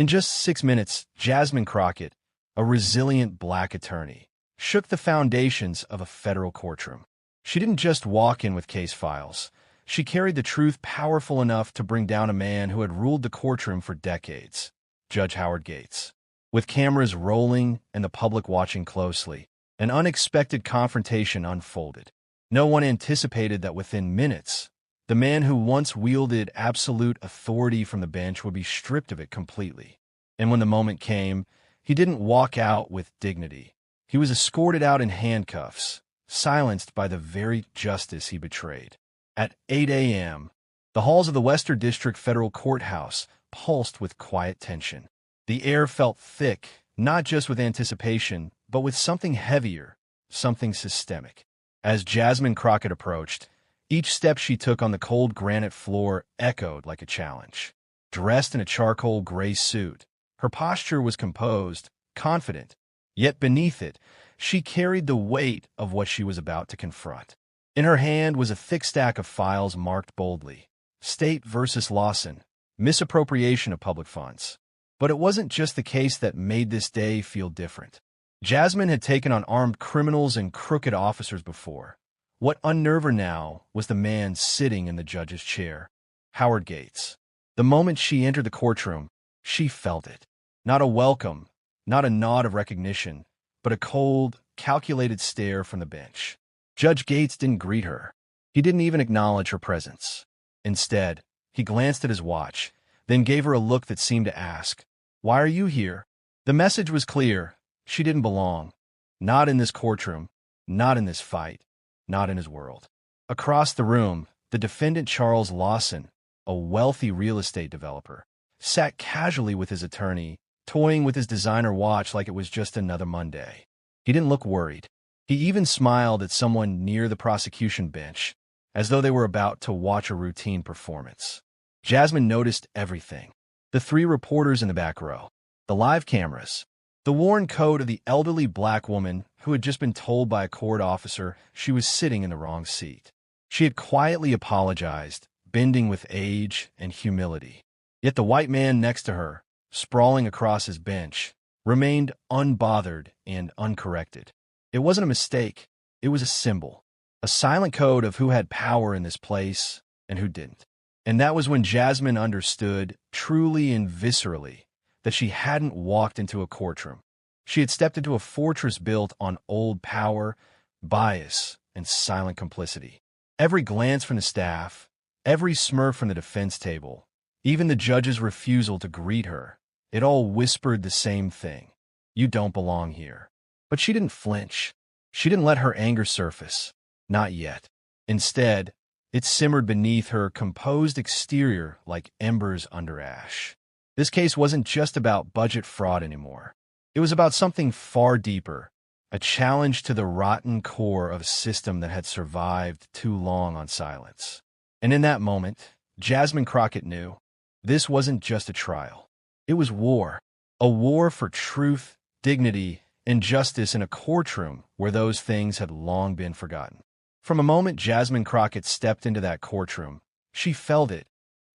In just 6 minutes, Jasmine Crockett, a resilient black attorney, shook the foundations of a federal courtroom. She didn't just walk in with case files. She carried the truth powerful enough to bring down a man who had ruled the courtroom for decades, Judge Howard Gates. With cameras rolling and the public watching closely, an unexpected confrontation unfolded. No one anticipated that within minutes, the man who once wielded absolute authority from the bench would be stripped of it completely. And when the moment came, he didn't walk out with dignity. He was escorted out in handcuffs, silenced by the very justice he betrayed. At 8 a.m., the halls of the Western District Federal Courthouse pulsed with quiet tension. The air felt thick, not just with anticipation, but with something heavier, something systemic. As Jasmine Crockett approached, each step she took on the cold granite floor echoed like a challenge. Dressed in a charcoal gray suit, her posture was composed, confident, yet beneath it, she carried the weight of what she was about to confront. In her hand was a thick stack of files marked boldly, State versus Lawson, misappropriation of public funds. But it wasn't just the case that made this day feel different. Jasmine had taken on armed criminals and crooked officers before. What unnerved her now was the man sitting in the judge's chair, Howard Gates. The moment she entered the courtroom, she felt it. Not a welcome, not a nod of recognition, but a cold, calculated stare from the bench. Judge Gates didn't greet her. He didn't even acknowledge her presence. Instead, he glanced at his watch, then gave her a look that seemed to ask, "Why are you here?" The message was clear. She didn't belong. Not in this courtroom, not in this fight, not in his world. Across the room, the defendant Charles Lawson, a wealthy real estate developer, sat casually with his attorney, toying with his designer watch like it was just another Monday. He didn't look worried. He even smiled at someone near the prosecution bench, as though they were about to watch a routine performance. Jasmine noticed everything. The 3 reporters in the back row, the live cameras, the worn coat of the elderly black woman who had just been told by a court officer she was sitting in the wrong seat. She had quietly apologized, bending with age and humility. Yet the white man next to her, sprawling across his bench, remained unbothered and uncorrected. It wasn't a mistake. It was a symbol, a silent code of who had power in this place and who didn't. And that was when Jasmine understood, truly and viscerally, that she hadn't walked into a courtroom. She had stepped into a fortress built on old power, bias, and silent complicity. Every glance from the staff, every smirk from the defense table, even the judge's refusal to greet her, it all whispered the same thing. You don't belong here. But she didn't flinch. She didn't let her anger surface. Not yet. Instead, it simmered beneath her composed exterior like embers under ash. This case wasn't just about budget fraud anymore. It was about something far deeper, a challenge to the rotten core of a system that had survived too long on silence. And in that moment, Jasmine Crockett knew this wasn't just a trial. It was war. A war for truth, dignity, and justice in a courtroom where those things had long been forgotten. From the moment Jasmine Crockett stepped into that courtroom, she felt it,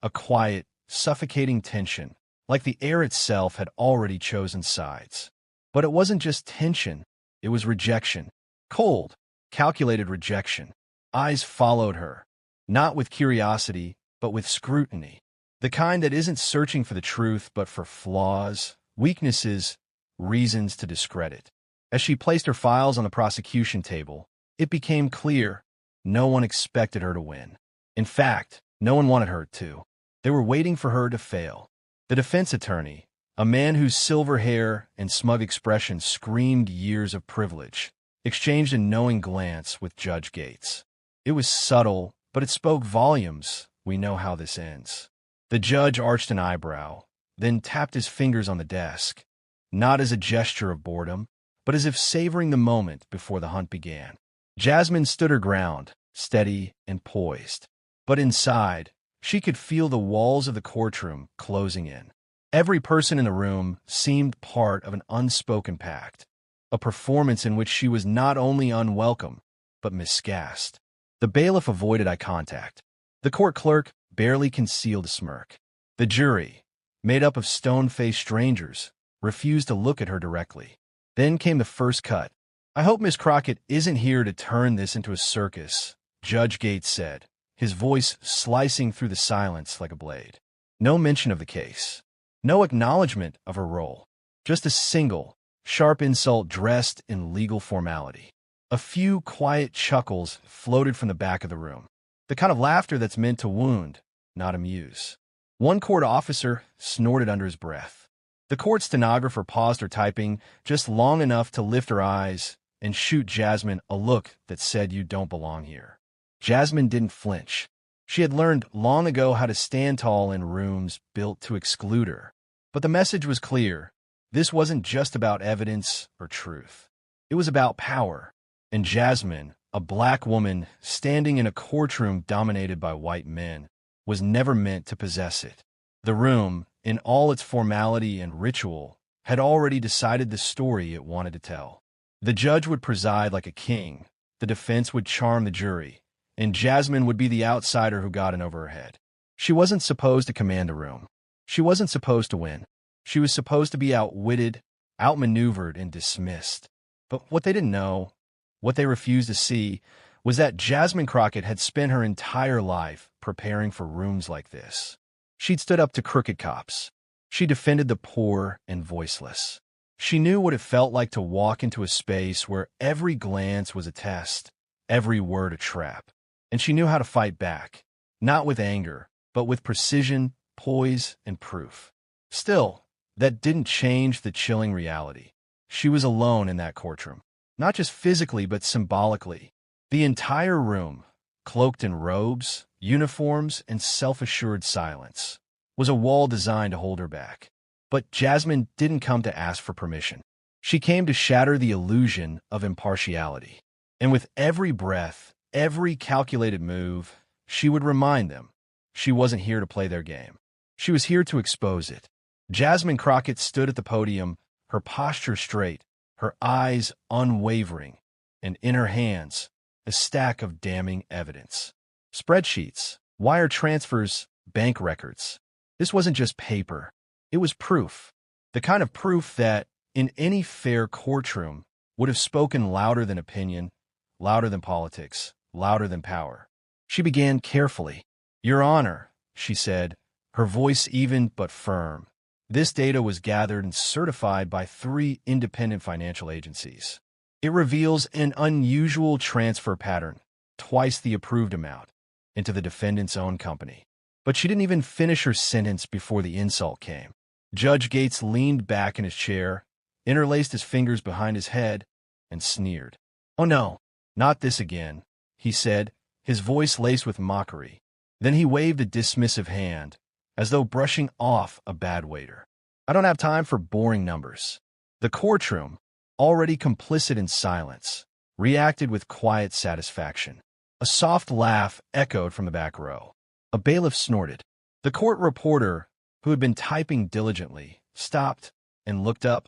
a quiet, suffocating tension, like the air itself had already chosen sides. But it wasn't just tension, it was rejection. Cold, calculated rejection. Eyes followed her, not with curiosity, but with scrutiny. The kind that isn't searching for the truth, but for flaws, weaknesses, reasons to discredit. As she placed her files on the prosecution table, it became clear no one expected her to win. In fact, no one wanted her to. They were waiting for her to fail. The defense attorney, a man whose silver hair and smug expression screamed years of privilege, exchanged a knowing glance with Judge Gates. It was subtle, but it spoke volumes. We know how this ends. The judge arched an eyebrow, then tapped his fingers on the desk, not as a gesture of boredom, but as if savoring the moment before the hunt began. Jasmine stood her ground, steady and poised. But inside, she could feel the walls of the courtroom closing in. Every person in the room seemed part of an unspoken pact, a performance in which she was not only unwelcome, but miscast. The bailiff avoided eye contact. The court clerk barely concealed a smirk. The jury, made up of stone-faced strangers, refused to look at her directly. Then came the first cut. "I hope Miss Crockett isn't here to turn this into a circus," Judge Gates said, his voice slicing through the silence like a blade. No mention of the case. No acknowledgement of her role. Just a single, sharp insult dressed in legal formality. A few quiet chuckles floated from the back of the room. The kind of laughter that's meant to wound, not amuse. One court officer snorted under his breath. The court stenographer paused her typing just long enough to lift her eyes and shoot Jasmine a look that said, "You don't belong here." Jasmine didn't flinch. She had learned long ago how to stand tall in rooms built to exclude her. But the message was clear. This wasn't just about evidence or truth. It was about power. And Jasmine, a black woman standing in a courtroom dominated by white men, was never meant to possess it. The room, in all its formality and ritual, had already decided the story it wanted to tell. The judge would preside like a king, the defense would charm the jury, and Jasmine would be the outsider who got in over her head. She wasn't supposed to command the room. She wasn't supposed to win. She was supposed to be outwitted, outmaneuvered, and dismissed. But what they didn't know, what they refused to see, was that Jasmine Crockett had spent her entire life preparing for rooms like this. She'd stood up to crooked cops. She defended the poor and voiceless. She knew what it felt like to walk into a space where every glance was a test, every word a trap. And she knew how to fight back, not with anger, but with precision, poise, and proof. Still, that didn't change the chilling reality. She was alone in that courtroom, not just physically, but symbolically. The entire room, cloaked in robes, uniforms, and self-assured silence, was a wall designed to hold her back. But Jasmine didn't come to ask for permission. She came to shatter the illusion of impartiality. And with every breath, every calculated move, she would remind them she wasn't here to play their game. She was here to expose it. Jasmine Crockett stood at the podium, her posture straight, her eyes unwavering, and in her hands, a stack of damning evidence. Spreadsheets, wire transfers, bank records. This wasn't just paper. It was proof. The kind of proof that, in any fair courtroom, would have spoken louder than opinion, louder than politics, louder than power. She began carefully. "Your Honor," she said, her voice even but firm. "This data was gathered and certified by 3 independent financial agencies. It reveals an unusual transfer pattern, twice the approved amount, into the defendant's own company." But she didn't even finish her sentence before the insult came. Judge Gates leaned back in his chair, interlaced his fingers behind his head, and sneered. "Oh no, not this again," he said, his voice laced with mockery. Then he waved a dismissive hand, as though brushing off a bad waiter. "I don't have time for boring numbers." The courtroom, already complicit in silence, reacted with quiet satisfaction. A soft laugh echoed from the back row. A bailiff snorted. The court reporter, who had been typing diligently, stopped and looked up,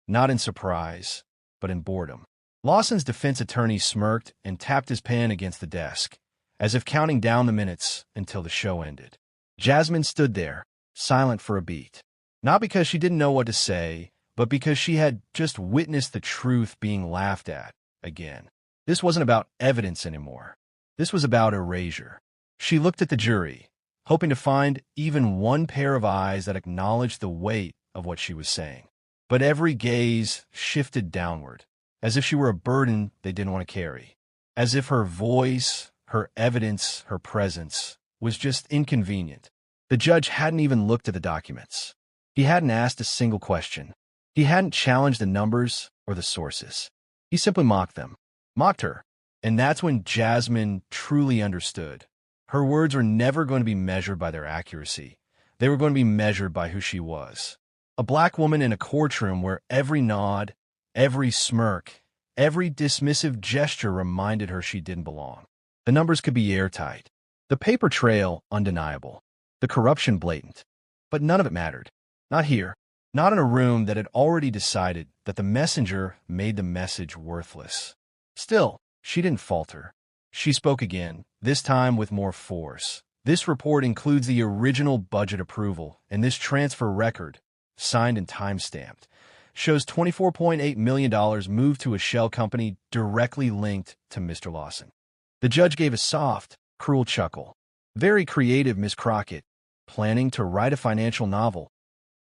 not in surprise, but in boredom. Lawson's defense attorney smirked and tapped his pen against the desk, as if counting down the minutes until the show ended. Jasmine stood there, silent for a beat. Not because she didn't know what to say, but because she had just witnessed the truth being laughed at again. This wasn't about evidence anymore. This was about erasure. She looked at the jury, hoping to find even one pair of eyes that acknowledged the weight of what she was saying. But every gaze shifted downward, as if she were a burden they didn't want to carry. As if her voice, her evidence, her presence was just inconvenient. The judge hadn't even looked at the documents. He hadn't asked a single question. He hadn't challenged the numbers or the sources. He simply mocked them. Mocked her. And that's when Jasmine truly understood. Her words were never going to be measured by their accuracy. They were going to be measured by who she was. A black woman in a courtroom where every nod, every smirk, every dismissive gesture reminded her she didn't belong. The numbers could be airtight. The paper trail undeniable. The corruption blatant. But none of it mattered. Not here. Not in a room that had already decided that the messenger made the message worthless. Still, she didn't falter. She spoke again, this time with more force, This report includes the original budget approval, and this transfer record, signed and time-stamped, shows $24.8 million moved to a shell company directly linked to Mr. Lawson. The judge gave a soft, cruel chuckle. Very creative, Miss Crockett, planning to write a financial novel.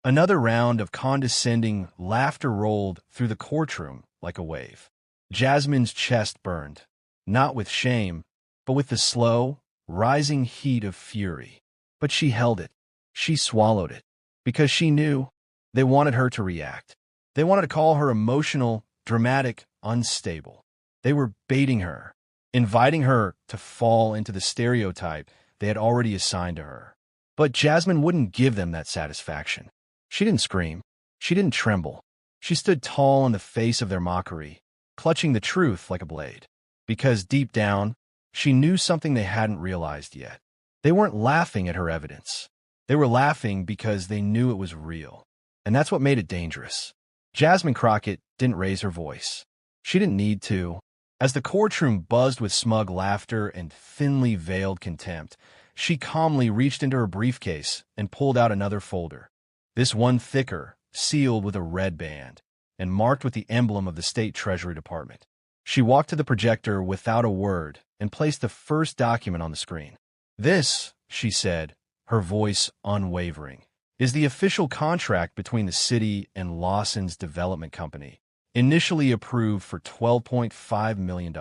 Another round of condescending laughter rolled through the courtroom like a wave. Jasmine's chest burned, not with shame, but with the slow, rising heat of fury. But she held it. She swallowed it. Because she knew they wanted her to react. They wanted to call her emotional, dramatic, unstable. They were baiting her, inviting her to fall into the stereotype they had already assigned to her. But Jasmine wouldn't give them that satisfaction. She didn't scream. She didn't tremble. She stood tall in the face of their mockery, clutching the truth like a blade. Because deep down, she knew something they hadn't realized yet. They weren't laughing at her evidence. They were laughing because they knew it was real. And that's what made it dangerous. Jasmine Crockett didn't raise her voice. She didn't need to. As the courtroom buzzed with smug laughter and thinly veiled contempt, she calmly reached into her briefcase and pulled out another folder. This one thicker, sealed with a red band, and marked with the emblem of the State Treasury Department. She walked to the projector without a word and placed the first document on the screen. This, she said, her voice unwavering, is the official contract between the city and Lawson's development company, initially approved for $12.5 million.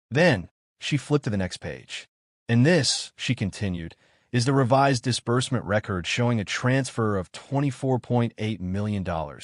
Then, she flipped to the next page. And this, she continued, is the revised disbursement record showing a transfer of $24.8 million,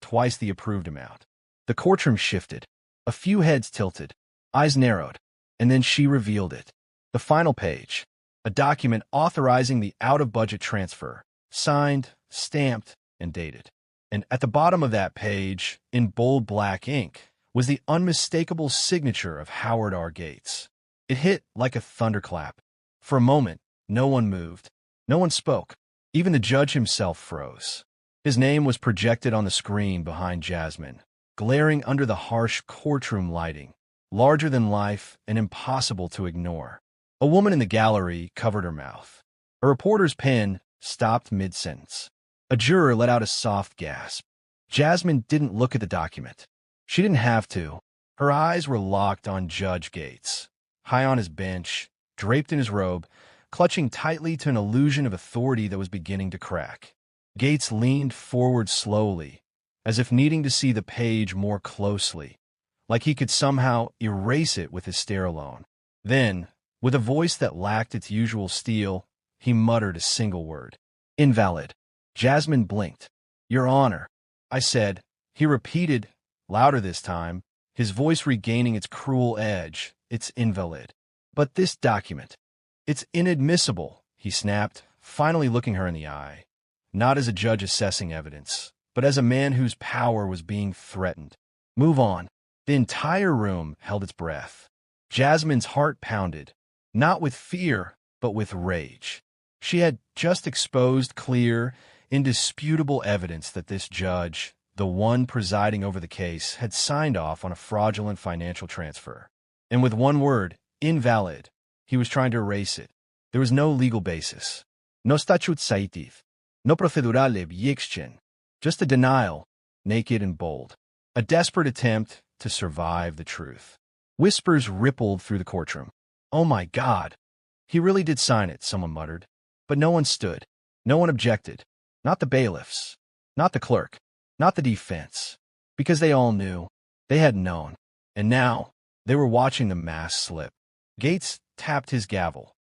twice the approved amount. The courtroom shifted. A few heads tilted, eyes narrowed, and then she revealed it. The final page, a document authorizing the out-of-budget transfer, signed, stamped, and dated. And at the bottom of that page, in bold black ink, was the unmistakable signature of Howard R. Gates. It hit like a thunderclap. For a moment, no one moved. No one spoke. Even the judge himself froze. His name was projected on the screen behind Jasmine, glaring under the harsh courtroom lighting, larger than life and impossible to ignore. A woman in the gallery covered her mouth. A reporter's pen stopped mid-sentence. A juror let out a soft gasp. Jasmine didn't look at the document. She didn't have to. Her eyes were locked on Judge Gates, high on his bench, draped in his robe, clutching tightly to an illusion of authority that was beginning to crack. Gates leaned forward slowly, as if needing to see the page more closely, like he could somehow erase it with his stare alone. Then, with a voice that lacked its usual steel, he muttered a single word. Invalid. Jasmine blinked. Your Honor, I said. He repeated, louder this time, his voice regaining its cruel edge. It's invalid. But this document, it's inadmissible, he snapped, finally looking her in the eye. Not as a judge assessing evidence, but as a man whose power was being threatened. Move on. The entire room held its breath. Jasmine's heart pounded, not with fear, but with rage. She had just exposed clear, indisputable evidence that this judge, the one presiding over the case, had signed off on a fraudulent financial transfer. And with one word, invalid, he was trying to erase it. There was no legal basis. No statute citiv. No procedurale bjexchen. Just a denial, naked and bold. A desperate attempt to survive the truth. Whispers rippled through the courtroom. Oh my God. He really did sign it, someone muttered. But no one stood. No one objected. Not the bailiffs. Not the clerk. Not the defense. Because they all knew. They had known. And now, they were watching the mask slip. Gates tapped his gavel.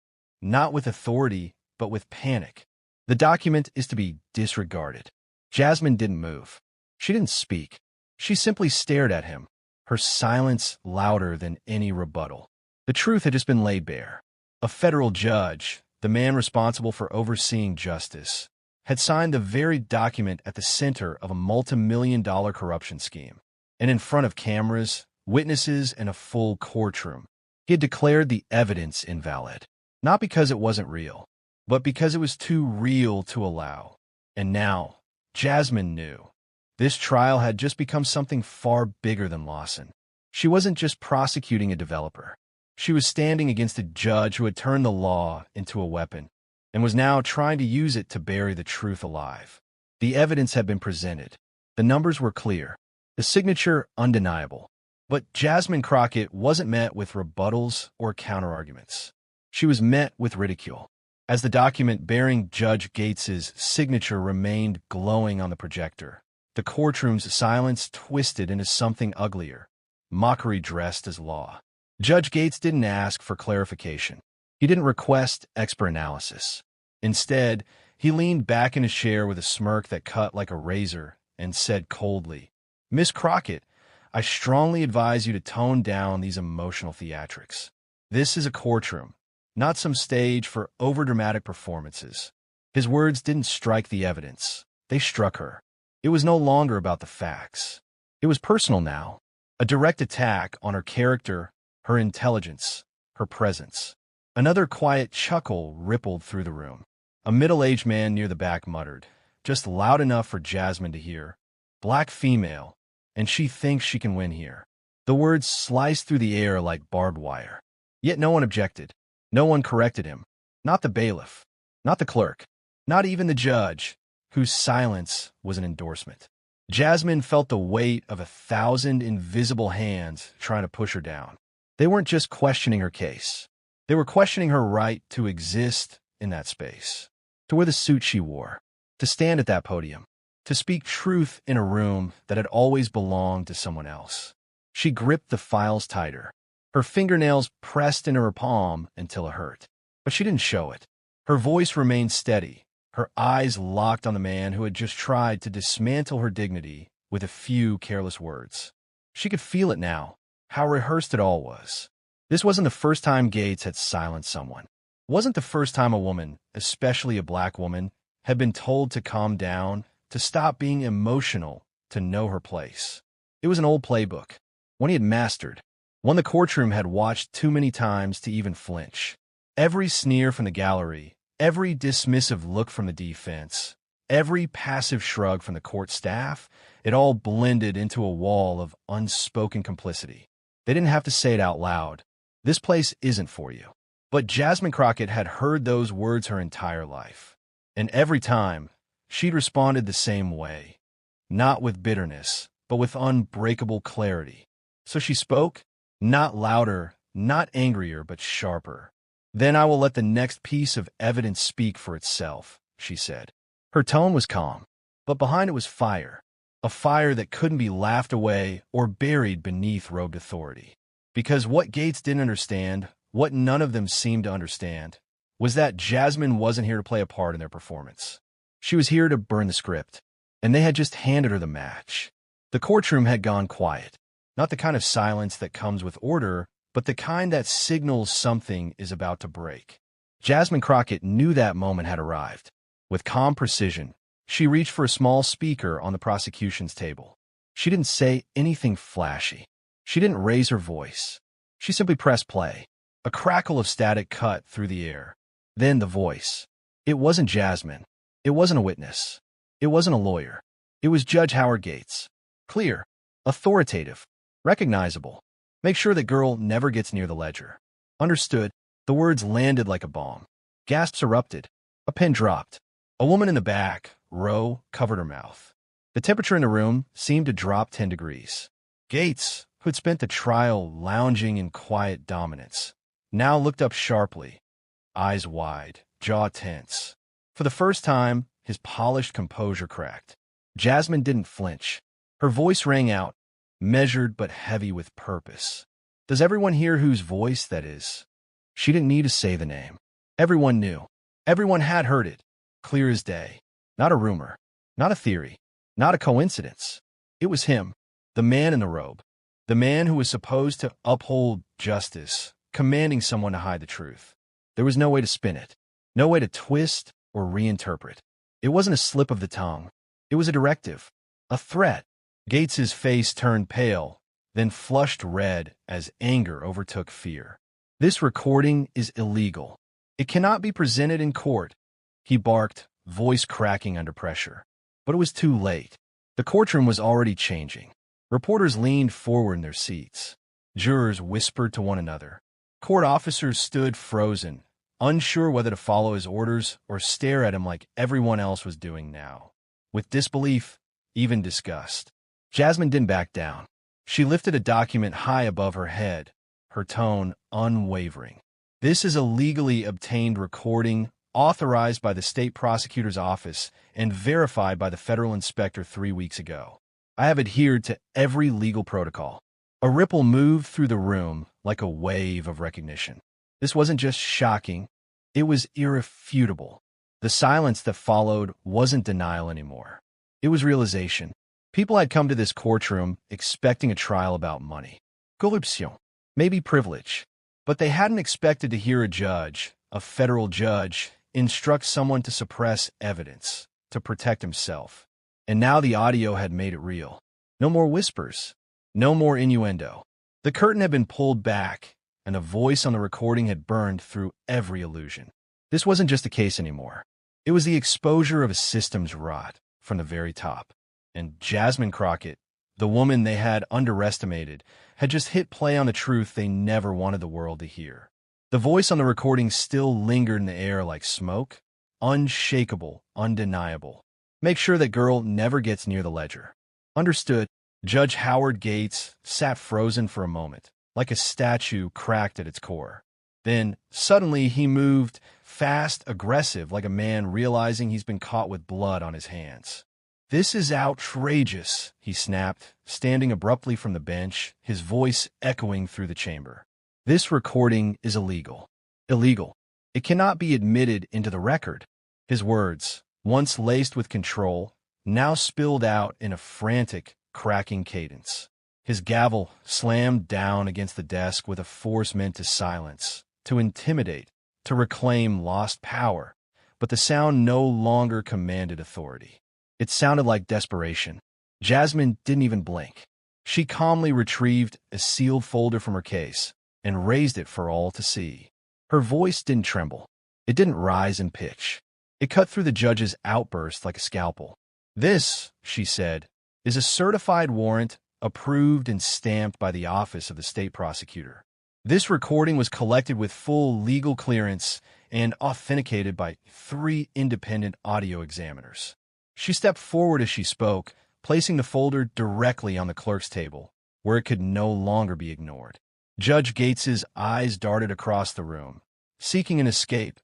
Not with authority, but with panic. The document is to be disregarded. Jasmine didn't move. She didn't speak. She simply stared at him, her silence louder than any rebuttal. The truth had just been laid bare. A federal judge, the man responsible for overseeing justice, had signed the very document at the center of a multi-million-dollar corruption scheme. And in front of cameras, witnesses, and a full courtroom, he had declared the evidence invalid. Not because it wasn't real, but because it was too real to allow. And now, Jasmine knew. This trial had just become something far bigger than Lawson. She wasn't just prosecuting a developer. She was standing against a judge who had turned the law into a weapon and was now trying to use it to bury the truth alive. The evidence had been presented. The numbers were clear. The signature undeniable. But Jasmine Crockett wasn't met with rebuttals or counterarguments. She was met with ridicule. As the document bearing Judge Gates's signature remained glowing on the projector, the courtroom's silence twisted into something uglier, mockery dressed as law. Judge Gates didn't ask for clarification. He didn't request expert analysis. Instead, he leaned back in his chair with a smirk that cut like a razor and said coldly, "Miss Crockett, I strongly advise you to tone down these emotional theatrics. This is a courtroom, not some stage for overdramatic performances." His words didn't strike the evidence. They struck her. It was no longer about the facts. It was personal now, a direct attack on her character, her intelligence, her presence. Another quiet chuckle rippled through the room. A middle-aged man near the back muttered, just loud enough for Jasmine to hear, "Black female, and she thinks she can win here." The words sliced through the air like barbed wire. Yet no one objected. No one corrected him. Not the bailiff. Not the clerk. Not even the judge, whose silence was an endorsement. Jasmine felt the weight of 1,000 invisible hands trying to push her down. They weren't just questioning her case. They were questioning her right to exist in that space, to wear the suit she wore, to stand at that podium, to speak truth in a room that had always belonged to someone else. She gripped the files tighter. Her fingernails pressed into her palm until it hurt. But she didn't show it. Her voice remained steady, her eyes locked on the man who had just tried to dismantle her dignity with a few careless words. She could feel it now, how rehearsed it all was. This wasn't the first time Gates had silenced someone. It wasn't the first time a woman, especially a black woman, had been told to calm down, to stop being emotional, to know her place. It was an old playbook, one he had mastered, one the courtroom had watched too many times to even flinch. Every sneer from the gallery, every dismissive look from the defense, every passive shrug from the court staff, it all blended into a wall of unspoken complicity. They didn't have to say it out loud. "This place isn't for you." But Jasmine Crockett had heard those words her entire life. And every time, she'd responded the same way. Not with bitterness, but with unbreakable clarity. So she spoke, not louder, not angrier, but sharper. "Then I will let the next piece of evidence speak for itself," she said. Her tone was calm, but behind it was fire. A fire that couldn't be laughed away or buried beneath robed authority. Because what Gates didn't understand, what none of them seemed to understand, was that Jasmine wasn't here to play a part in their performance. She was here to burn the script, and they had just handed her the match. The courtroom had gone quiet, not the kind of silence that comes with order, but the kind that signals something is about to break. Jasmine Crockett knew that moment had arrived. With calm precision, she reached for a small speaker on the prosecution's table. She didn't say anything flashy. She didn't raise her voice. She simply pressed play. A crackle of static cut through the air. Then the voice. It wasn't Jasmine. It wasn't a witness. It wasn't a lawyer. It was Judge Howard Gates. Clear, authoritative, recognizable. "Make sure that girl never gets near the ledger." Understood. The words landed like a bomb. Gasps erupted. A pen dropped. A woman in the back row covered her mouth. The temperature in the room seemed to drop 10 degrees. Gates, who had spent the trial lounging in quiet dominance, now looked up sharply, eyes wide, jaw tense. For the first time, his polished composure cracked. Jasmine didn't flinch. Her voice rang out, measured but heavy with purpose. "Does everyone hear whose voice that is?" She didn't need to say the name. Everyone knew. Everyone had heard it, clear as day. Not a rumor, not a theory, not a coincidence. It was him, the man in the robe, the man who was supposed to uphold justice, commanding someone to hide the truth. There was no way to spin it, no way to twist or reinterpret. It wasn't a slip of the tongue. It was a directive, a threat. Gates's face turned pale, then flushed red as anger overtook fear. "This recording is illegal. It cannot be presented in court," he barked, voice cracking under pressure. But it was too late. The courtroom was already changing. Reporters leaned forward in their seats. Jurors whispered to one another. Court officers stood frozen, unsure whether to follow his orders or stare at him like everyone else was doing now. With disbelief, even disgust. Jasmine didn't back down. She lifted a document high above her head, her tone unwavering. This is a legally obtained recording authorized by the state prosecutor's office and verified by the federal inspector 3 weeks ago. I have adhered to every legal protocol. A ripple moved through the room like a wave of recognition. This wasn't just shocking, it was irrefutable. The silence that followed wasn't denial anymore. It was realization. People had come to this courtroom expecting a trial about money. Corruption. Maybe privilege. But they hadn't expected to hear a judge, a federal judge, instruct someone to suppress evidence, to protect himself. And now the audio had made it real. No more whispers. No more innuendo. The curtain had been pulled back, and the voice on the recording had burned through every illusion. This wasn't just a case anymore. It was the exposure of a system's rot from the very top. And Jasmine Crockett, the woman they had underestimated, had just hit play on the truth they never wanted the world to hear. The voice on the recording still lingered in the air like smoke, unshakable, undeniable. Make sure that girl never gets near the ledger. Understood. Judge Howard Gates sat frozen for a moment, like a statue cracked at its core. Then, suddenly, he moved, fast, aggressive, like a man realizing he's been caught with blood on his hands. "This is outrageous," he snapped, standing abruptly from the bench, his voice echoing through the chamber. "This recording is illegal. Illegal. It cannot be admitted into the record." His words, once laced with control, now spilled out in a frantic, cracking cadence. His gavel slammed down against the desk with a force meant to silence, to intimidate, to reclaim lost power, but the sound no longer commanded authority. It sounded like desperation. Jasmine didn't even blink. She calmly retrieved a sealed folder from her case and raised it for all to see. Her voice didn't tremble. It didn't rise in pitch. It cut through the judge's outburst like a scalpel. "This," she said, "is a certified warrant approved and stamped by the office of the state prosecutor. This recording was collected with full legal clearance and authenticated by 3 independent audio examiners." She stepped forward as she spoke, placing the folder directly on the clerk's table, where it could no longer be ignored. Judge Gates's eyes darted across the room, seeking an escape,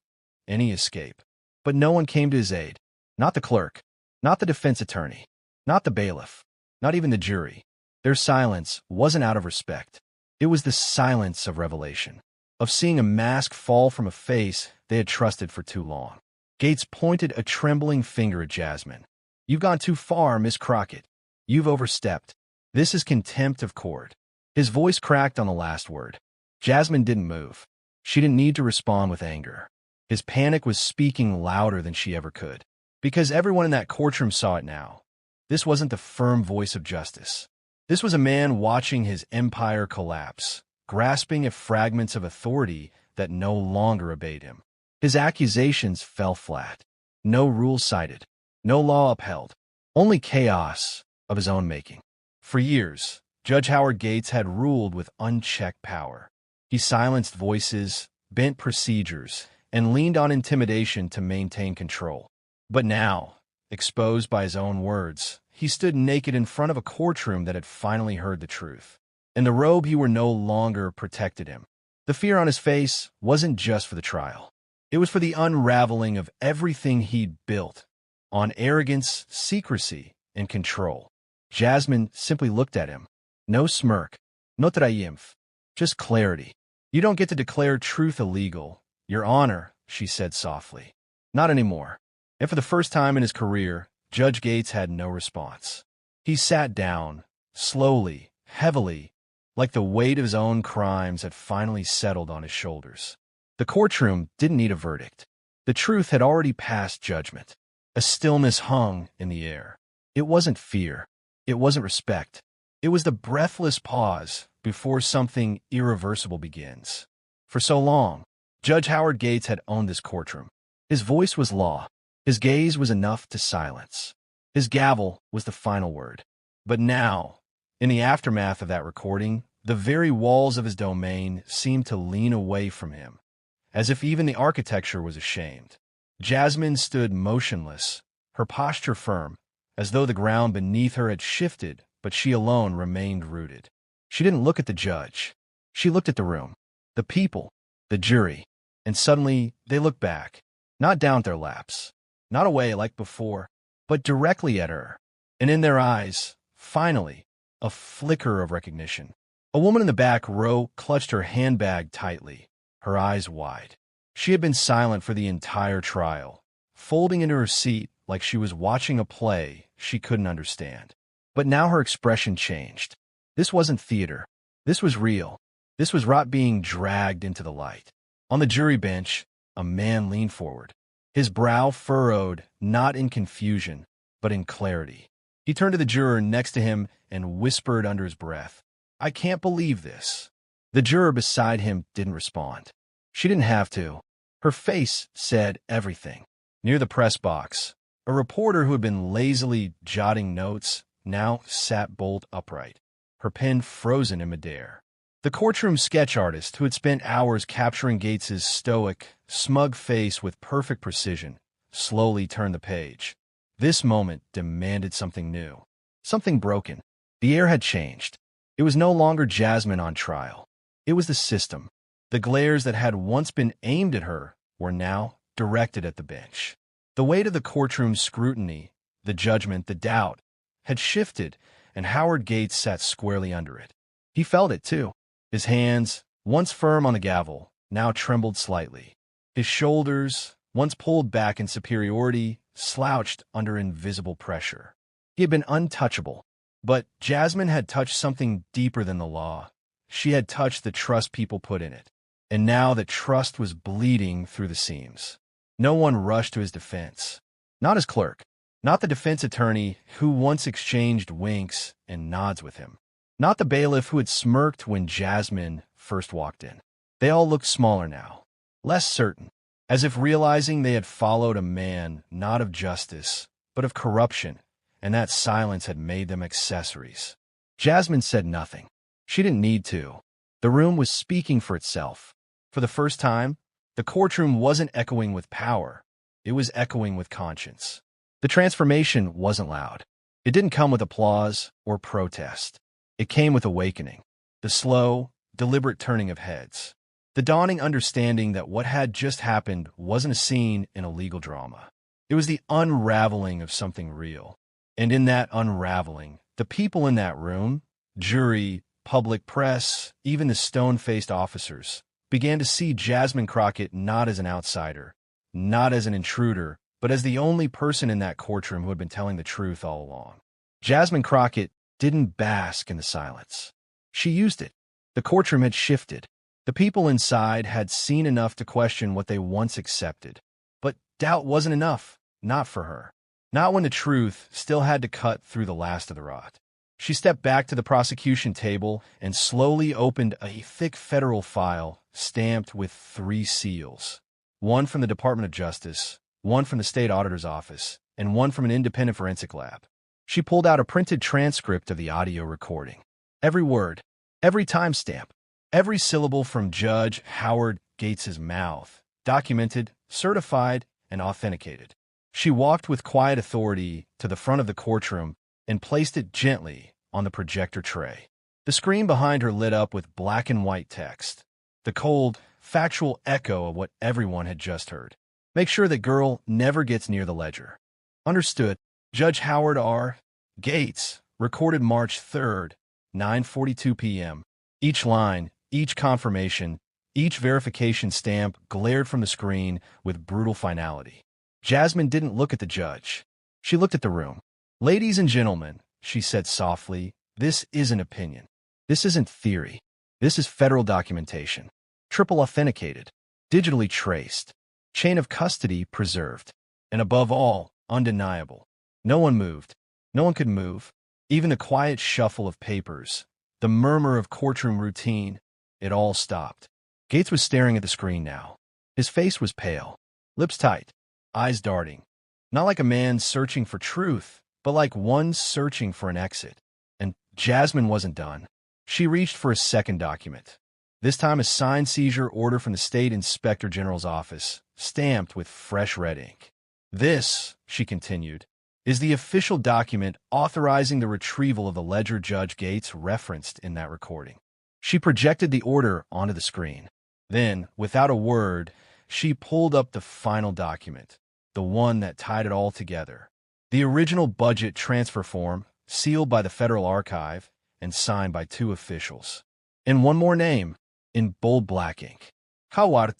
any escape. But no one came to his aid. Not the clerk, not the defense attorney, not the bailiff, not even the jury. Their silence wasn't out of respect. It was the silence of revelation, of seeing a mask fall from a face they had trusted for too long. Gates pointed a trembling finger at Jasmine. "You've gone too far, Miss Crockett. You've overstepped. This is contempt of court." His voice cracked on the last word. Jasmine didn't move. She didn't need to respond with anger. His panic was speaking louder than she ever could. Because everyone in that courtroom saw it now. This wasn't the firm voice of justice. This was a man watching his empire collapse, grasping at fragments of authority that no longer obeyed him. His accusations fell flat. No rule cited. No law upheld. Only chaos of his own making. For years, Judge Howard Gates had ruled with unchecked power. He silenced voices, bent procedures, and leaned on intimidation to maintain control. But now, exposed by his own words, he stood naked in front of a courtroom that had finally heard the truth. And the robe he wore no longer protected him. The fear on his face wasn't just for the trial. It was for the unraveling of everything he'd built, on arrogance, secrecy, and control. Jasmine simply looked at him. No smirk, no triumph, just clarity. "You don't get to declare truth illegal, Your Honor," she said softly. "Not anymore." And for the first time in his career, Judge Gates had no response. He sat down, slowly, heavily, like the weight of his own crimes had finally settled on his shoulders. The courtroom didn't need a verdict. The truth had already passed judgment. A stillness hung in the air. It wasn't fear. It wasn't respect. It was the breathless pause before something irreversible begins. For so long, Judge Howard Gates had owned this courtroom. His voice was law. His gaze was enough to silence. His gavel was the final word. But now, in the aftermath of that recording, The very walls of his domain seemed to lean away from him, as if even the architecture was ashamed. Jasmine stood motionless, her posture firm, as though the ground beneath her had shifted, but she alone remained rooted. She didn't look at the judge. She looked at the room, the people, the jury, and suddenly they looked back, not down their laps, not away like before, but directly at her. And in their eyes, finally, a flicker of recognition. A woman in the back row clutched her handbag tightly, her eyes wide. She had been silent for the entire trial, folding into her seat like she was watching a play she couldn't understand. But now her expression changed. This wasn't theater. This was real. This was rot being dragged into the light. On the jury bench, a man leaned forward, his brow furrowed, not in confusion, but in clarity. He turned to the juror next to him and whispered under his breath, "I can't believe this." The juror beside him didn't respond. She didn't have to. Her face said everything. Near the press box, a reporter who had been lazily jotting notes now sat bolt upright, her pen frozen in midair. The courtroom sketch artist who had spent hours capturing Gates's stoic, smug face with perfect precision slowly turned the page. This moment demanded something new, something broken. The air had changed. It was no longer Jasmine on trial. It was the system. The glares that had once been aimed at her were now directed at the bench. The weight of the courtroom's scrutiny, the judgment, the doubt, had shifted, and Howard Gates sat squarely under it. He felt it, too. His hands, once firm on the gavel, now trembled slightly. His shoulders, once pulled back in superiority, slouched under invisible pressure. He had been untouchable, but Jasmine had touched something deeper than the law. She had touched the trust people put in it, and now the trust was bleeding through the seams. No one rushed to his defense. Not his clerk, not the defense attorney who once exchanged winks and nods with him. Not the bailiff who had smirked when Jasmine first walked in. They all looked smaller now, less certain, as if realizing they had followed a man not of justice, but of corruption, and that silence had made them accessories. Jasmine said nothing. She didn't need to. The room was speaking for itself. For the first time, the courtroom wasn't echoing with power. It was echoing with conscience. The transformation wasn't loud. It didn't come with applause or protest. It came with awakening, the slow, deliberate turning of heads, the dawning understanding that what had just happened wasn't a scene in a legal drama. It was the unraveling of something real. And in that unraveling, the people in that room, jury, public press, even the stone-faced officers, began to see Jasmine Crockett not as an outsider, not as an intruder, but as the only person in that courtroom who had been telling the truth all along. Jasmine Crockett didn't bask in the silence. She used it. The courtroom had shifted. The people inside had seen enough to question what they once accepted. But doubt wasn't enough, not for her. Not when the truth still had to cut through the last of the rot. She stepped back to the prosecution table and slowly opened a thick federal file stamped with 3 seals. One from the Department of Justice, one from the state auditor's office, and one from an independent forensic lab. She pulled out a printed transcript of the audio recording. Every word, every timestamp, every syllable from Judge Howard Gates's mouth, documented, certified, and authenticated. She walked with quiet authority to the front of the courtroom and placed it gently on the projector tray. The screen behind her lit up with black and white text, the cold, factual echo of what everyone had just heard. Make sure that girl never gets near the ledger. Understood. Judge Howard R. Gates, recorded March 3rd, 9:42 p.m. Each line, each confirmation, each verification stamp glared from the screen with brutal finality. Jasmine didn't look at the judge. She looked at the room. "Ladies and gentlemen," she said softly, "this isn't opinion. This isn't theory. This is federal documentation. Triple authenticated, digitally traced, chain of custody preserved, and above all, undeniable. No one moved. No one could move. Even the quiet shuffle of papers, the murmur of courtroom routine, it all stopped." Gates was staring at the screen now. His face was pale, lips tight, eyes darting. Not like a man searching for truth, but like one searching for an exit. And Jasmine wasn't done. She reached for a second document. This time a signed seizure order from the State Inspector General's office, stamped with fresh red ink. "This," she continued, "is the official document authorizing the retrieval of the ledger Judge Gates referenced in that recording." She projected the order onto the screen. Then, without a word, she pulled up the final document, the one that tied it all together. The original budget transfer form, sealed by the Federal Archive and signed by 2 officials. And one more name, in bold black ink. Howard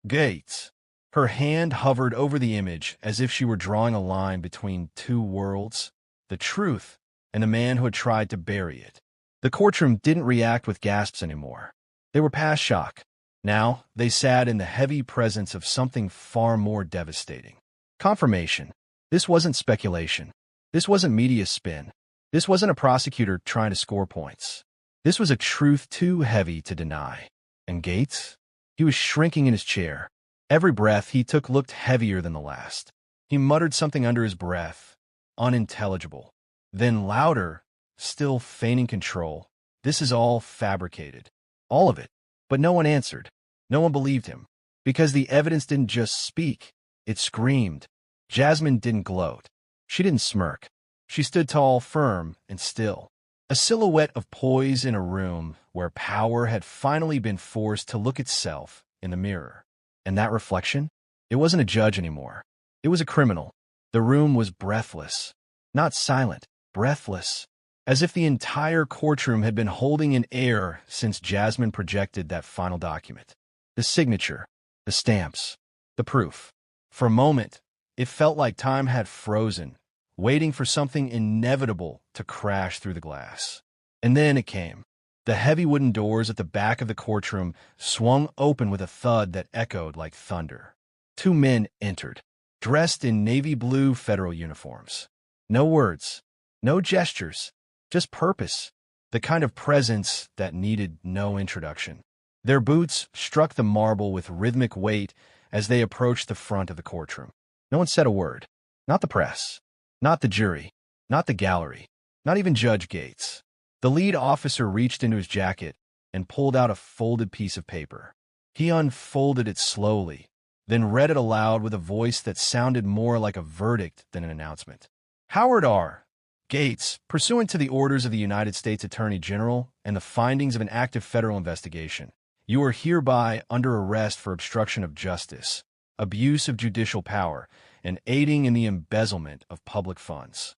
Gates. Her hand hovered over the image as if she were drawing a line between 2 worlds, the truth and the man who had tried to bury it. The courtroom didn't react with gasps anymore. They were past shock. Now, they sat in the heavy presence of something far more devastating. Confirmation. This wasn't speculation. This wasn't media spin. This wasn't a prosecutor trying to score points. This was a truth too heavy to deny. And Gates? He was shrinking in his chair. Every breath he took looked heavier than the last. He muttered something under his breath, unintelligible. Then louder, still feigning control. "This is all fabricated. All of it." But no one answered. No one believed him. Because the evidence didn't just speak. It screamed. Jasmine didn't gloat. She didn't smirk. She stood tall, firm, and still. A silhouette of poise in a room where power had finally been forced to look itself in the mirror. And that reflection? It wasn't a judge anymore. It was a criminal. The room was breathless. Not silent, breathless. As if the entire courtroom had been holding in air since Jasmine projected that final document. The signature, the stamps, the proof. For a moment, it felt like time had frozen, waiting for something inevitable to crash through the glass. And then it came. The heavy wooden doors at the back of the courtroom swung open with a thud that echoed like thunder. 2 men entered, dressed in navy blue federal uniforms. No words, no gestures, just purpose, the kind of presence that needed no introduction. Their boots struck the marble with rhythmic weight as they approached the front of the courtroom. No one said a word. Not the press. Not the jury. Not the gallery. Not even Judge Gates. The lead officer reached into his jacket and pulled out a folded piece of paper. He unfolded it slowly, then read it aloud with a voice that sounded more like a verdict than an announcement. Howard R. Gates, pursuant to the orders of the United States Attorney General and the findings of an active federal investigation, you are hereby under arrest for obstruction of justice, abuse of judicial power, and aiding in the embezzlement of public funds.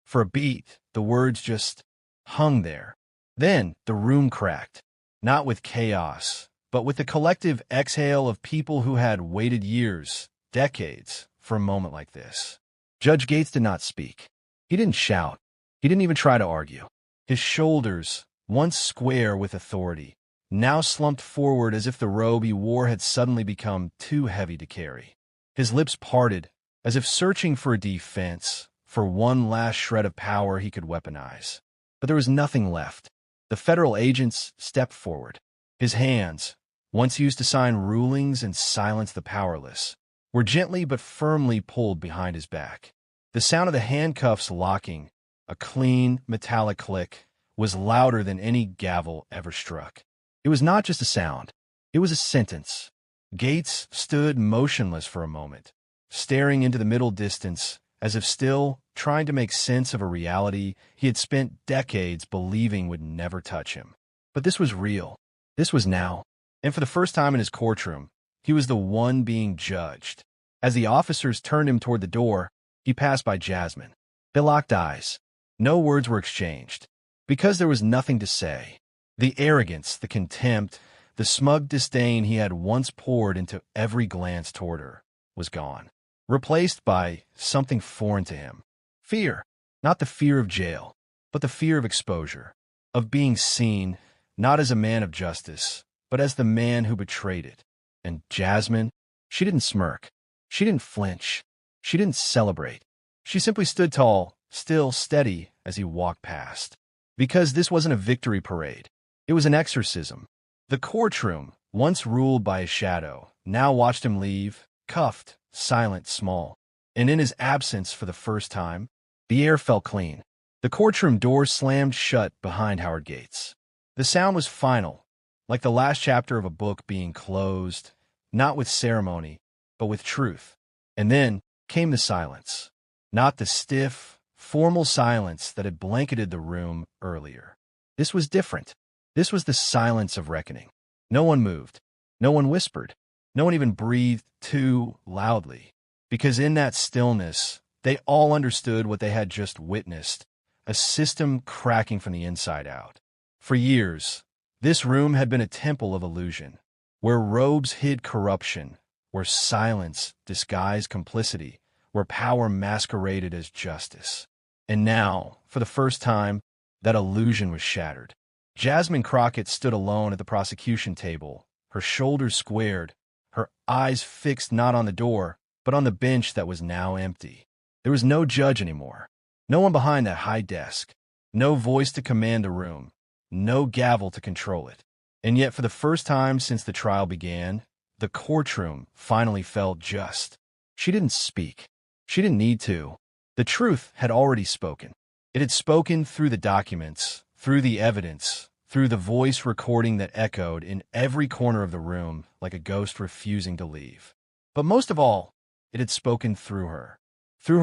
For a beat, the words just hung there. Then the room cracked, not with chaos, but with the collective exhale of people who had waited years, decades, for a moment like this. Judge Gates did not speak. He didn't shout. He didn't even try to argue. His shoulders, once square with authority, now slumped forward as if the robe he wore had suddenly become too heavy to carry. His lips parted, as if searching for a defense, for one last shred of power he could weaponize. But there was nothing left. The federal agents stepped forward. His hands, once used to sign rulings and silence the powerless, were gently but firmly pulled behind his back. The sound of the handcuffs locking, a clean, metallic click, was louder than any gavel ever struck. It was not just a sound. It was a sentence. Gates stood motionless for a moment, staring into the middle distance, as if still trying to make sense of a reality he had spent decades believing would never touch him. But this was real. This was now. And for the first time in his courtroom, he was the one being judged. As the officers turned him toward the door, he passed by Jasmine. They locked eyes. No words were exchanged, because there was nothing to say. The arrogance, the contempt, the smug disdain he had once poured into every glance toward her was gone, replaced by something foreign to him. Fear. Not the fear of jail, but the fear of exposure, of being seen, not as a man of justice, but as the man who betrayed it. And Jasmine, she didn't smirk. She didn't flinch. She didn't celebrate. She simply stood tall, still steady as he walked past. Because this wasn't a victory parade. It was an exorcism. The courtroom, once ruled by a shadow, now watched him leave, cuffed, silent, small. And in his absence for the first time, the air felt clean. The courtroom door slammed shut behind Howard Gates. The sound was final, like the last chapter of a book being closed, not with ceremony, but with truth. And then came the silence. Not the stiff, formal silence that had blanketed the room earlier. This was different. This was the silence of reckoning. No one moved. No one whispered. No one even breathed too loudly. Because in that stillness, they all understood what they had just witnessed, a system cracking from the inside out. For years, this room had been a temple of illusion, where robes hid corruption, where silence disguised complicity, where power masqueraded as justice. And now, for the first time, that illusion was shattered. Jasmine Crockett stood alone at the prosecution table, her shoulders squared, her eyes fixed not on the door, but on the bench that was now empty. There was no judge anymore, no one behind that high desk, no voice to command the room, no gavel to control it. And yet, for the first time since the trial began, the courtroom finally felt just. She didn't speak. She didn't need to. The truth had already spoken. It had spoken through the documents, through the evidence, through the voice recording that echoed in every corner of the room like a ghost refusing to leave. But most of all, it had spoken through her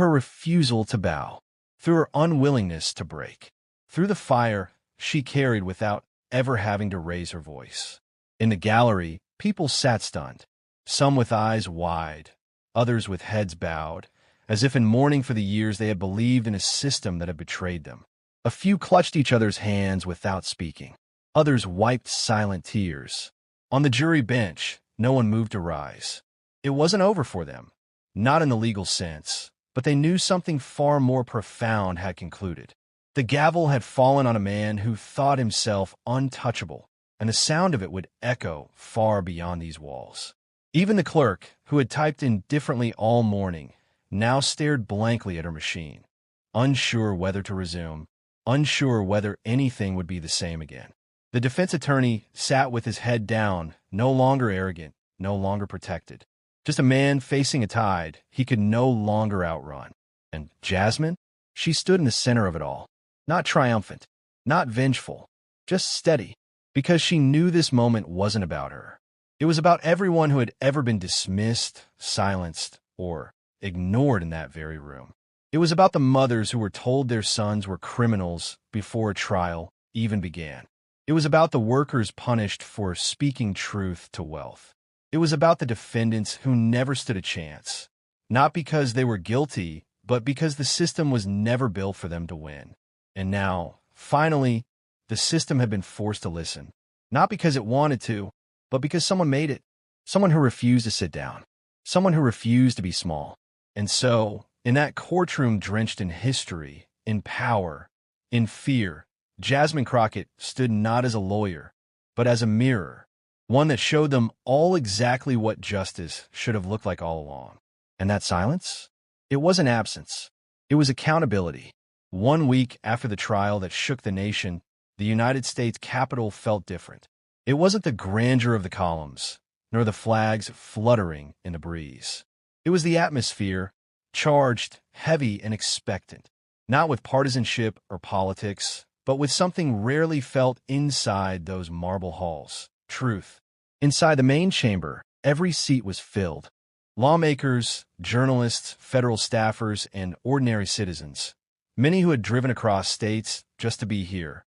refusal to bow, through her unwillingness to break, through the fire she carried without ever having to raise her voice. In the gallery, people sat stunned, some with eyes wide, others with heads bowed, as if in mourning for the years they had believed in a system that had betrayed them. A few clutched each other's hands without speaking. Others wiped silent tears. On the jury bench, no one moved to rise. It wasn't over for them, not in the legal sense, but they knew something far more profound had concluded. The gavel had fallen on a man who thought himself untouchable, and the sound of it would echo far beyond these walls. Even the clerk, who had typed indifferently all morning, now stared blankly at her machine, unsure whether to resume, unsure whether anything would be the same again. The defense attorney sat with his head down, no longer arrogant, no longer protected. Just a man facing a tide he could no longer outrun. And Jasmine? She stood in the center of it all, not triumphant, not vengeful, just steady, because she knew this moment wasn't about her. It was about everyone who had ever been dismissed, silenced, or ignored in that very room. It was about the mothers who were told their sons were criminals before a trial even began. It was about the workers punished for speaking truth to wealth. It was about the defendants who never stood a chance, not because they were guilty, but because the system was never built for them to win. And now, finally, the system had been forced to listen, not because it wanted to, but because someone made it, someone who refused to sit down, someone who refused to be small. And so, in that courtroom drenched in history, in power, in fear, Jasmine Crockett stood not as a lawyer, but as a mirror, one that showed them all exactly what justice should have looked like all along. And that silence? It wasn't absence. It was accountability. 1 week after the trial that shook the nation, the United States Capitol felt different. It wasn't the grandeur of the columns, nor the flags fluttering in the breeze. It was the atmosphere, charged, heavy, and expectant, not with partisanship or politics, but with something rarely felt inside those marble halls: truth. Inside the main chamber, every seat was filled. Lawmakers, journalists, federal staffers, and ordinary citizens, many who had driven across states just to be here,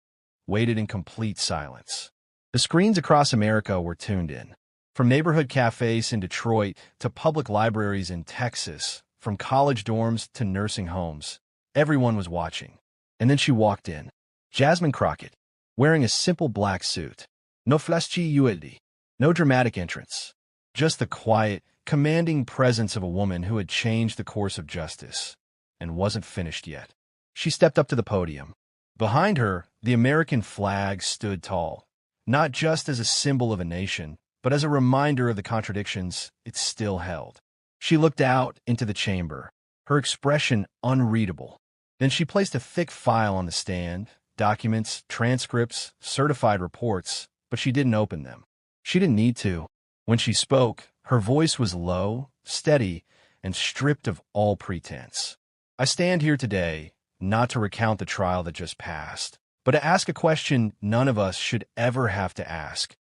waited in complete silence. The screens across America were tuned in. From neighborhood cafes in Detroit to public libraries in Texas, from college dorms to nursing homes, everyone was watching. And then she walked in. Jasmine Crockett, wearing a simple black suit. No flashy utility, no dramatic entrance. Just the quiet, commanding presence of a woman who had changed the course of justice and wasn't finished yet. She stepped up to the podium. Behind her, the American flag stood tall, not just as a symbol of a nation, but as a reminder of the contradictions it still held. She looked out into the chamber, her expression unreadable. Then she placed a thick file on the stand, documents, transcripts, certified reports, but she didn't open them. She didn't need to. When she spoke, her voice was low, steady, and stripped of all pretense. I stand here today, not to recount the trial that just passed, but to ask a question none of us should ever have to ask.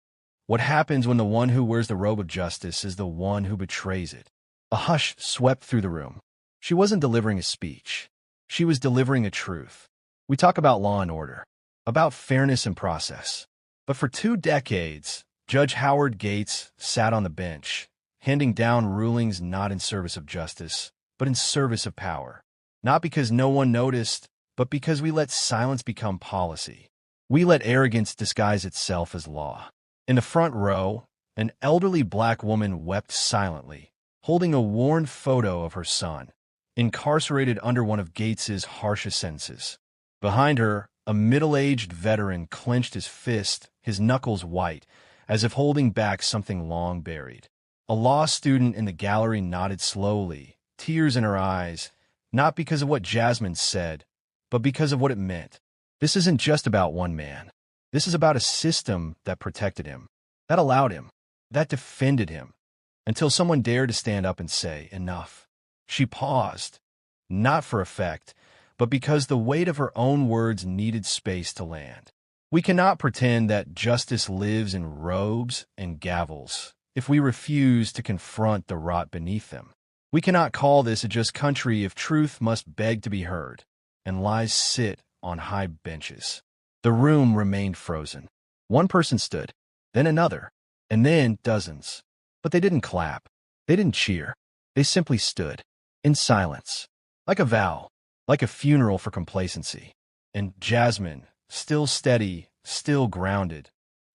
What happens when the one who wears the robe of justice is the one who betrays it? A hush swept through the room. She wasn't delivering a speech. She was delivering a truth. We talk about law and order, about fairness and process. But for 2 decades, Judge Howard Gates sat on the bench, handing down rulings not in service of justice, but in service of power. Not because no one noticed, but because we let silence become policy. We let arrogance disguise itself as law. In the front row, an elderly black woman wept silently, holding a worn photo of her son, incarcerated under one of Gates's harshest sentences. Behind her, a middle-aged veteran clenched his fist, his knuckles white, as if holding back something long buried. A law student in the gallery nodded slowly, tears in her eyes, not because of what Jasmine said, but because of what it meant. This isn't just about one man. This is about a system that protected him, that allowed him, that defended him, until someone dared to stand up and say, enough. She paused, not for effect, but because the weight of her own words needed space to land. We cannot pretend that justice lives in robes and gavels if we refuse to confront the rot beneath them. We cannot call this a just country if truth must beg to be heard, and lies sit on high benches. The room remained frozen. One person stood, then another, and then dozens. But they didn't clap. They didn't cheer. They simply stood, in silence, like a vow, like a funeral for complacency. And Jasmine, still steady, still grounded,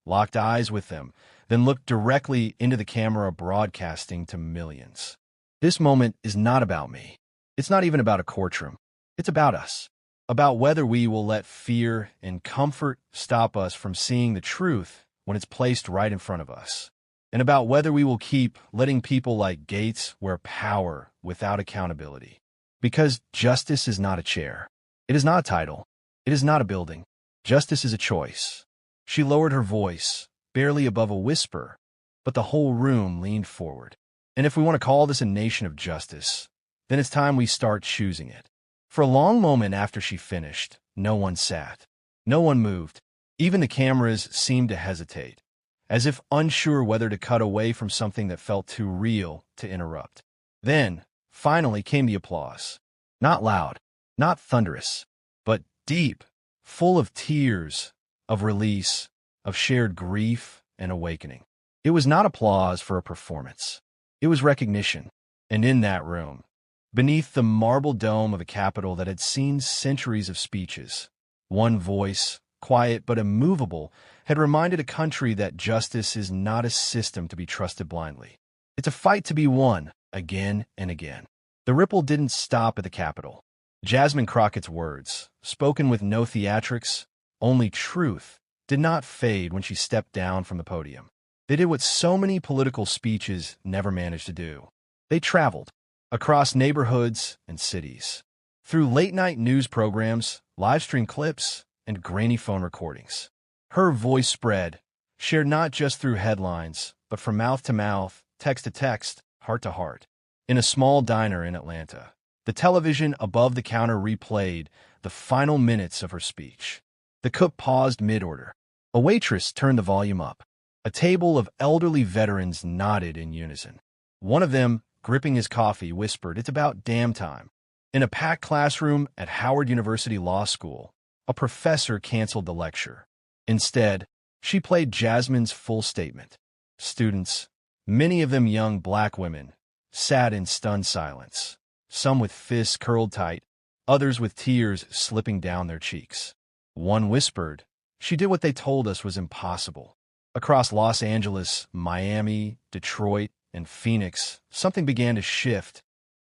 locked eyes with them, then looked directly into the camera broadcasting to millions. This moment is not about me. It's not even about a courtroom. It's about us. About whether we will let fear and comfort stop us from seeing the truth when it's placed right in front of us. And about whether we will keep letting people like Gates wear power without accountability. Because justice is not a chair. It is not a title. It is not a building. Justice is a choice. She lowered her voice, barely above a whisper, but the whole room leaned forward. And if we want to call this a nation of justice, then it's time we start choosing it. For a long moment after she finished, no one sat. No one moved. Even the cameras seemed to hesitate, as if unsure whether to cut away from something that felt too real to interrupt. Then, finally came the applause. Not loud, not thunderous, but deep, full of tears, of release, of shared grief and awakening. It was not applause for a performance. It was recognition. And in that room, beneath the marble dome of a Capitol that had seen centuries of speeches, one voice, quiet but immovable, had reminded a country that justice is not a system to be trusted blindly. It's a fight to be won, again and again. The ripple didn't stop at the Capitol. Jasmine Crockett's words, spoken with no theatrics, only truth, did not fade when she stepped down from the podium. They did what so many political speeches never managed to do. They traveled across neighborhoods and cities, through late-night news programs, live-stream clips, and grainy phone recordings. Her voice spread, shared not just through headlines, but from mouth to mouth, text to text, heart to heart. In a small diner in Atlanta, the television above the counter replayed the final minutes of her speech. The cook paused mid-order. A waitress turned the volume up. A table of elderly veterans nodded in unison. One of them, gripping his coffee, whispered, "It's about damn time." In a packed classroom at Howard University Law School, a professor canceled the lecture. Instead, she played Jasmine's full statement. Students, many of them young black women, sat in stunned silence, some with fists curled tight, others with tears slipping down their cheeks. One whispered, "She did what they told us was impossible." Across Los Angeles, Miami, Detroit, and Phoenix, something began to shift,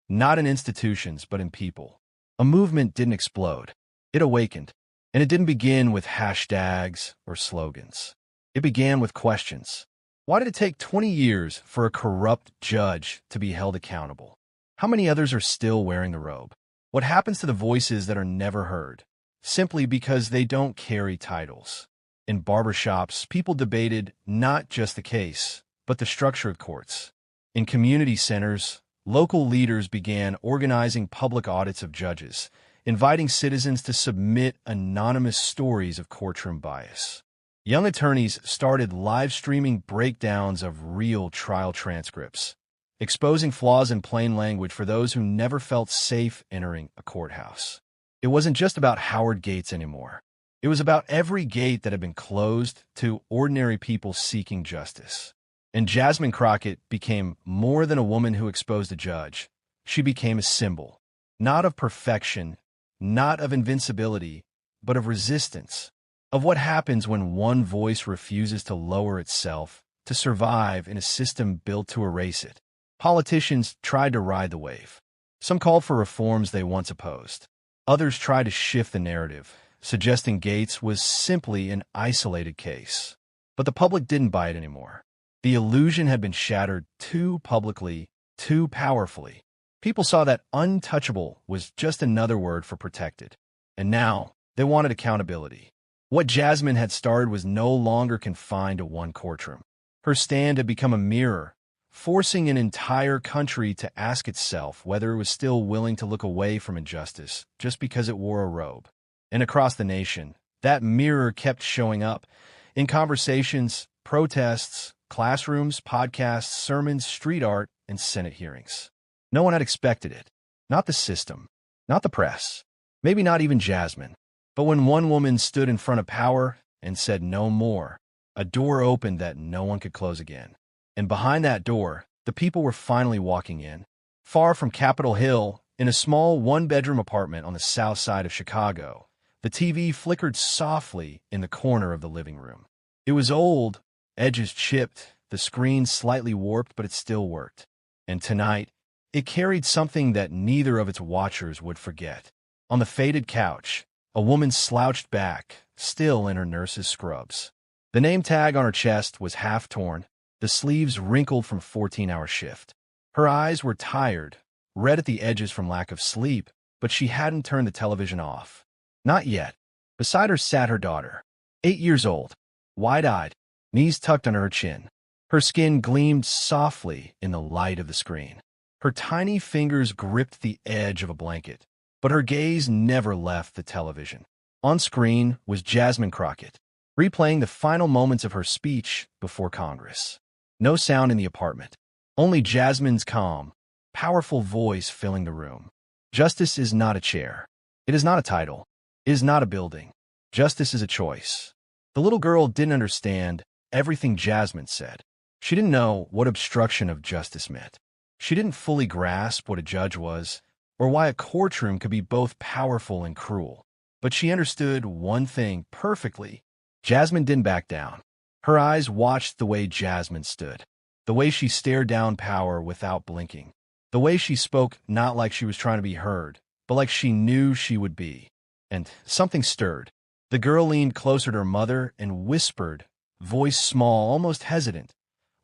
not in institutions, but in people. A movement didn't explode. It awakened. And it didn't begin with hashtags or slogans. It began with questions. Why did it take 20 years for a corrupt judge to be held accountable? How many others are still wearing the robe? What happens to the voices that are never heard, simply because they don't carry titles? In barbershops, people debated not just the case, but the structure of courts. In community centers, local leaders began organizing public audits of judges, inviting citizens to submit anonymous stories of courtroom bias. Young attorneys started live streaming breakdowns of real trial transcripts, exposing flaws in plain language for those who never felt safe entering a courthouse. It wasn't just about Howard gates anymore. It was about every gate that had been closed to ordinary people seeking justice. And Jasmine Crockett became more than a woman who exposed a judge. She became a symbol, not of perfection, not of invincibility, but of resistance, of what happens when one voice refuses to lower itself to survive in a system built to erase it. Politicians tried to ride the wave. Some called for reforms they once opposed. Others tried to shift the narrative, suggesting Gates was simply an isolated case. But the public didn't buy it anymore. The illusion had been shattered too publicly, too powerfully. People saw that untouchable was just another word for protected. And now, they wanted accountability. What Jasmine had started was no longer confined to one courtroom. Her stand had become a mirror, forcing an entire country to ask itself whether it was still willing to look away from injustice just because it wore a robe. And across the nation, that mirror kept showing up in conversations, protests, classrooms, podcasts, sermons, street art, and Senate hearings. No one had expected it. Not the system, not the press, maybe not even Jasmine. But when one woman stood in front of power and said no more, a door opened that no one could close again. And behind that door, the people were finally walking in. Far from Capitol Hill, in a small one-bedroom apartment on the south side of Chicago, the TV flickered softly in the corner of the living room. It was old, edges chipped, the screen slightly warped, but it still worked. And tonight, it carried something that neither of its watchers would forget. On the faded couch, a woman slouched back, still in her nurse's scrubs. The name tag on her chest was half torn, the sleeves wrinkled from a 14-hour shift. Her eyes were tired, red at the edges from lack of sleep, but she hadn't turned the television off. Not yet. Beside her sat her daughter, 8 years old, wide-eyed, knees tucked under her chin. Her skin gleamed softly in the light of the screen. Her tiny fingers gripped the edge of a blanket, but her gaze never left the television. On screen was Jasmine Crockett, replaying the final moments of her speech before Congress. No sound in the apartment, only Jasmine's calm, powerful voice filling the room. Justice is not a chair. It is not a title. It is not a building. Justice is a choice. The little girl didn't understand everything Jasmine said. She didn't know what obstruction of justice meant. She didn't fully grasp what a judge was, or why a courtroom could be both powerful and cruel. But she understood one thing perfectly. Jasmine didn't back down. Her eyes watched the way Jasmine stood, the way she stared down power without blinking, the way she spoke not like she was trying to be heard, but like she knew she would be. And something stirred. The girl leaned closer to her mother and whispered, voice small, almost hesitant,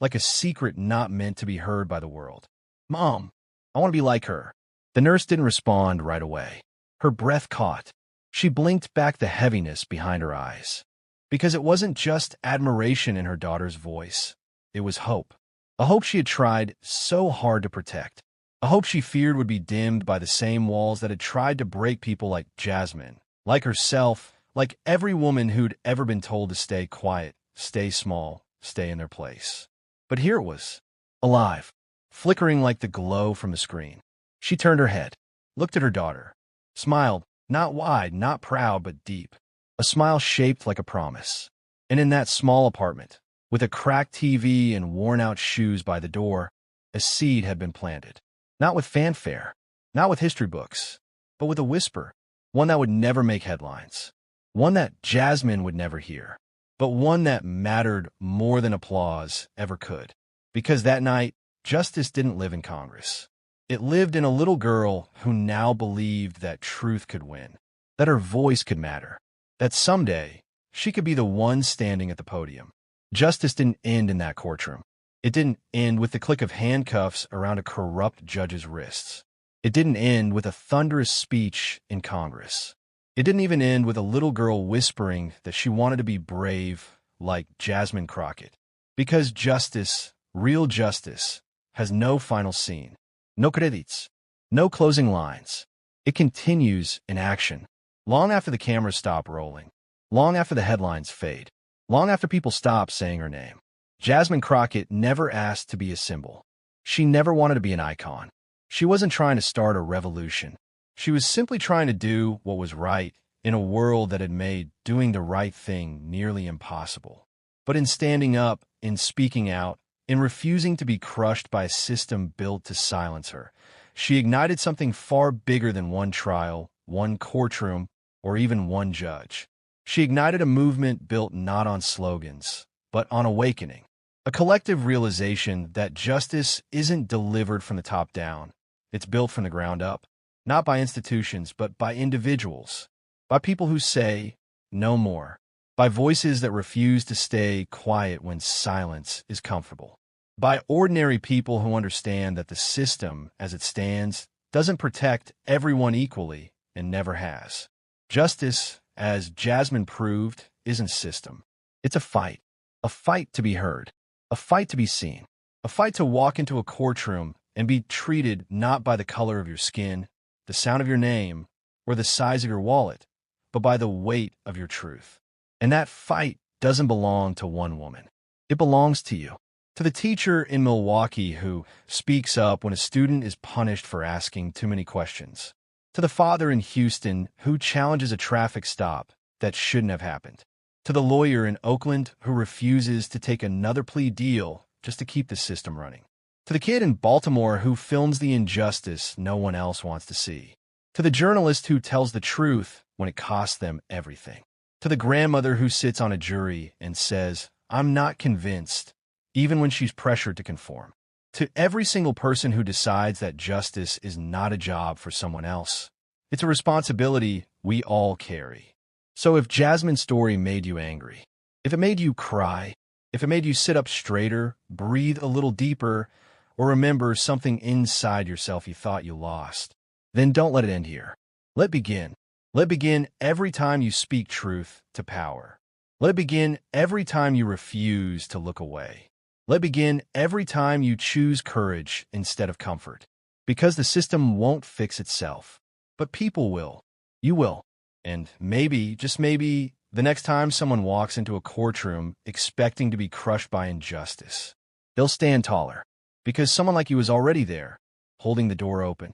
like a secret not meant to be heard by the world. "Mom, I want to be like her." The nurse didn't respond right away. Her breath caught. She blinked back the heaviness behind her eyes. Because it wasn't just admiration in her daughter's voice. It was hope. A hope she had tried so hard to protect. A hope she feared would be dimmed by the same walls that had tried to break people like Jasmine, like herself, like every woman who'd ever been told to stay quiet, stay small, stay in their place. But here it was, alive, flickering like the glow from the screen. She turned her head, looked at her daughter, smiled, not wide, not proud, but deep. A smile shaped like a promise. And in that small apartment, with a cracked TV and worn-out shoes by the door, a seed had been planted. Not with fanfare, not with history books, but with a whisper, one that would never make headlines, one that Jasmine would never hear, but one that mattered more than applause ever could. Because that night, justice didn't live in Congress. It lived in a little girl who now believed that truth could win, that her voice could matter, that someday she could be the one standing at the podium. Justice didn't end in that courtroom. It didn't end with the click of handcuffs around a corrupt judge's wrists. It didn't end with a thunderous speech in Congress. It didn't even end with a little girl whispering that she wanted to be brave like Jasmine Crockett. Because justice, real justice, has no final scene, no credits, no closing lines. It continues in action, long after the cameras stop rolling, long after the headlines fade, long after people stop saying her name. Jasmine Crockett never asked to be a symbol. She never wanted to be an icon. She wasn't trying to start a revolution. She was simply trying to do what was right in a world that had made doing the right thing nearly impossible. But in standing up, in speaking out, in refusing to be crushed by a system built to silence her, she ignited something far bigger than one trial, one courtroom, or even one judge. She ignited a movement built not on slogans, but on awakening. A collective realization that justice isn't delivered from the top down. It's built from the ground up, not by institutions, but by individuals, by people who say, no more, by voices that refuse to stay quiet when silence is comfortable, by ordinary people who understand that the system, as it stands, doesn't protect everyone equally and never has. Justice, as Jasmine proved, isn't system. It's a fight to be heard, a fight to be seen, a fight to walk into a courtroom and be treated not by the color of your skin, the sound of your name, or the size of your wallet, but by the weight of your truth. And that fight doesn't belong to one woman. It belongs to you. To the teacher in Milwaukee who speaks up when a student is punished for asking too many questions. To the father in Houston who challenges a traffic stop that shouldn't have happened. To the lawyer in Oakland who refuses to take another plea deal just to keep the system running. To the kid in Baltimore who films the injustice no one else wants to see. To the journalist who tells the truth when it costs them everything. To the grandmother who sits on a jury and says, I'm not convinced, even when she's pressured to conform. To every single person who decides that justice is not a job for someone else. It's a responsibility we all carry. So if Jasmine's story made you angry, if it made you cry, if it made you sit up straighter, breathe a little deeper, or remember something inside yourself you thought you lost, then don't let it end here. Let it begin. Let it begin every time you speak truth to power. Let it begin every time you refuse to look away. Let it begin every time you choose courage instead of comfort. Because the system won't fix itself, but people will. You will. And maybe, just maybe, the next time someone walks into a courtroom expecting to be crushed by injustice, they'll stand taller, because someone like you is already there, holding the door open.